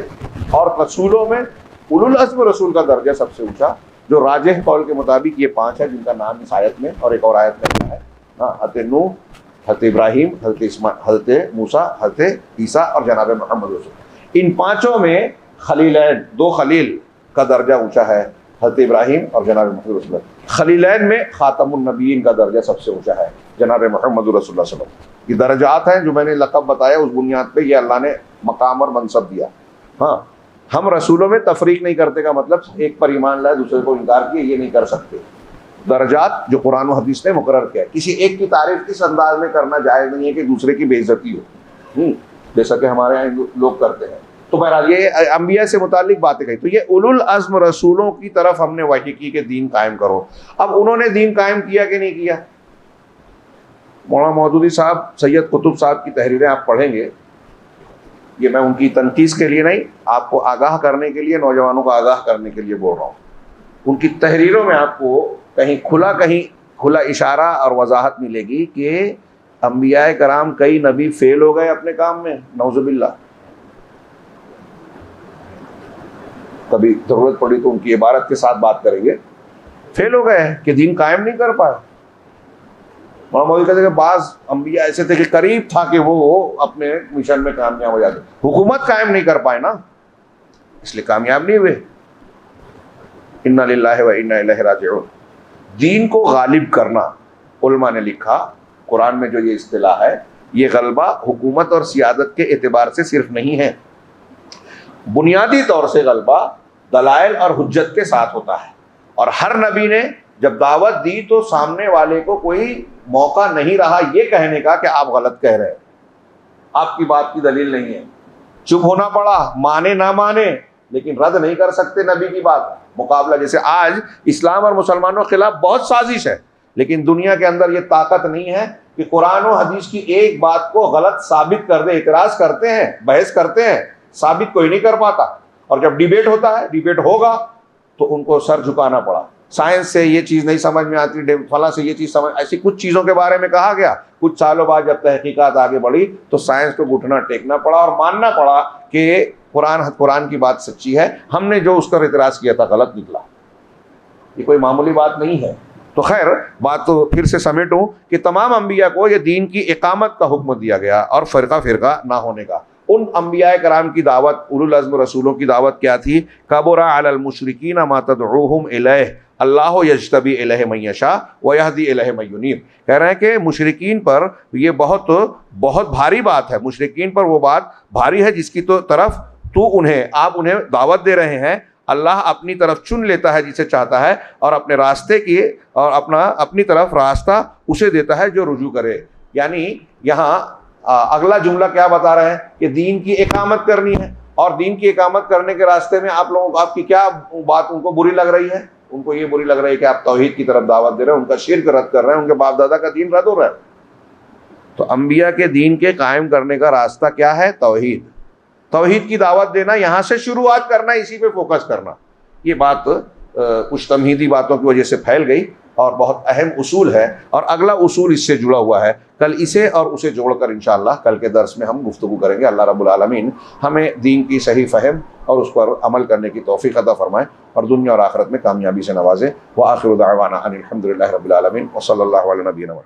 और रसूलों में उलुल अज़्म रसूल का दर्जा सबसे ऊंचा, जो राजिह कौल के मुताबिक ये 5 है, जिनका नाम इस आयत में और एक और आयत में है। हाँ, हज़रत नूह, हज़रत इब्राहीम, हज़रत मूसा, हज़रत ईसा और जनाब मोहम्मद रसूल। इन 5 में खलीलैन, 2 खलील का दर्जा ऊंचा है, हज़रत इब्राहीम और जनाब मोहम्मद रसूल। खलीलैन में खातमुन नबीयीन का दर्जा सबसे ऊंचा है, जनाब मोहम्मद रसूल सल्लल्लाहु अलैहि वसल्लम। ये दर्जात हैं जो मैंने लक़ब बताया, उस बुनियाद पे ये अल्लाह ने मकाम और मनसब दिया। हाँ, हम रसूलों में तफरीक नहीं करते का मतलब एक पर ईमान लाए दूसरे को इनकार किए, ये नहीं कर सकते। दर्जात जो कुरान और हदीस ने मुकर्रर किया, किसी एक की तारीफ इस अंदाज में करना जायज़ नहीं है कि दूसरे की बेइज्जती हो, जैसा कि हमारे यहाँ लोग करते हैं। तो बहरहाल ये अंबिया से मुतालिक बातें कही। तो ये उलुल अज़्म रसूलों की तरफ हमने वही की कि दीन कायम करो। अब उन्होंने दीन कायम किया कि नहीं किया? मौलाना मौदूदी साहब, सैयद कुतुब साहब की तहरीरें आप पढ़ेंगे, ये मैं उनकी तनकीस के लिए नहीं, आपको आगाह करने के लिए, नौजवानों को आगाह करने के लिए बोल रहा हूँ। उनकी तहरीरों में आपको कहीं खुला इशारा और वजाहत मिलेगी कि अंबियाए कराम, कई नबी फेल हो गए अपने काम में, नौजुबिल्लाह। कभी ज़रूरत पड़ी तो उनकी इबारत के साथ बात करेंगे। फेल हो गए कि दीन कायम नहीं कर पाए। मौलवी कहते हैं कि बाज़ अंबिया ऐसे थे कि करीब था कि वो अपने मिशन में कामयाब हो जाते, हुकूमत कायम नहीं कर पाए ना, इसलिए कामयाब नहीं हुए। इन्ना लिल्लाहि व इन्ना इलैहि राजिऊन। दीन को गालिब करना, उलमा ने लिखा, कुरान में जो ये इस्तिलाह है, ये गलबा हुकूमत और सियादत के एतबार से सिर्फ नहीं है, बुनियादी तौर से गलबा दलाइल और हुज्जत के साथ होता है। और हर नबी ने जब दावत दी तो सामने वाले को कोई मौका नहीं रहा ये कहने का कि आप गलत कह रहे हैं, आपकी बात की दलील नहीं है। चुप होना पड़ा, माने ना माने, लेकिन रद्द नहीं कर सकते नबी की बात। मुकाबला, जैसे आज इस्लाम और मुसलमानों के खिलाफ बहुत साजिश है, लेकिन दुनिया के अंदर ये ताकत नहीं है कि कुरान और हदीस की एक बात को गलत साबित कर दे। इतराज करते हैं, बहस करते हैं, साबित कोई नहीं कर पाता। और जब डिबेट होता है, डिबेट होगा तो उनको सर झुकाना पड़ा। साइंस से ये चीज़ नहीं समझ में आती, फला से ये चीज़ समझ, ऐसी कुछ चीज़ों के बारे में कहा गया। कुछ सालों बाद जब तहकीकात आगे बढ़ी तो साइंस को घुटना टेकना पड़ा और मानना पड़ा कि कुरान की बात सच्ची है, हमने जो उस पर इतराज़ किया था गलत निकला। ये कोई मामूली बात नहीं है। तो तो खैर बात तो फिर से समेटूं कि तमाम अंबिया को ये दीन की इकामत का हुक्म दिया गया और फ़िरका ना होने का। उन अंबिया कराम की दावत, उलुल अज़्म रसूलों की दावत क्या थी? कबुरा अलल मुशरिकीन मा तदऊहुम इलैह अल्लाह यज्तबी इलैहि मन यशा व यहदी इलैहि मन युनीब। कह रहे हैं कि मुशरिकीन पर ये बहुत बहुत भारी बात है, मुशरिकीन पर वो बात भारी है जिसकी तो तरफ आप उन्हें दावत दे रहे हैं। अल्लाह अपनी तरफ चुन लेता है जिसे चाहता है और अपने रास्ते की और अपनी तरफ रास्ता उसे देता है जो रुजू करे। यानी यहाँ अगला जुमला क्या बता रहे हैं कि दीन की इकामत करनी है, और दीन की इकामत करने के रास्ते में आप लोगों को आपकी क्या बात उनको बुरी लग रही है? उनको ये बुरी लग रही है कि आप तौहीद की तरफ दावत दे रहे हैं, उनका शिर्क रद्द कर रहे हैं, उनके बाप दादा का दीन रद्द हो रहा है। तो अंबिया के दीन के कायम करने का रास्ता क्या है? तौहीद। तौहीद की दावत देना, यहाँ से शुरुआत करना, इसी पे फोकस करना। ये बात कुछ तमहीदी बातों की वजह से फैल गई और बहुत अहम उसूल है, और अगला उसूल इससे जुड़ा हुआ है। कल इसे और उसे जोड़कर इंशाअल्लाह कल के दर्स में हम गुफ्तगू करेंगे। अल्लाह रब्बुल आलमीन हमें दीन की सही फ़हम और उस पर अमल करने की तौफ़ीक़ अता फ़रमाए और दुनिया और आखिरत में कामयाबी से नवाजे। व आखिरु दावाना अनिल हम्दुलिल्लाहि रब्बिल आलमीन व सल्लल्लाहु अला नबिय्यिना।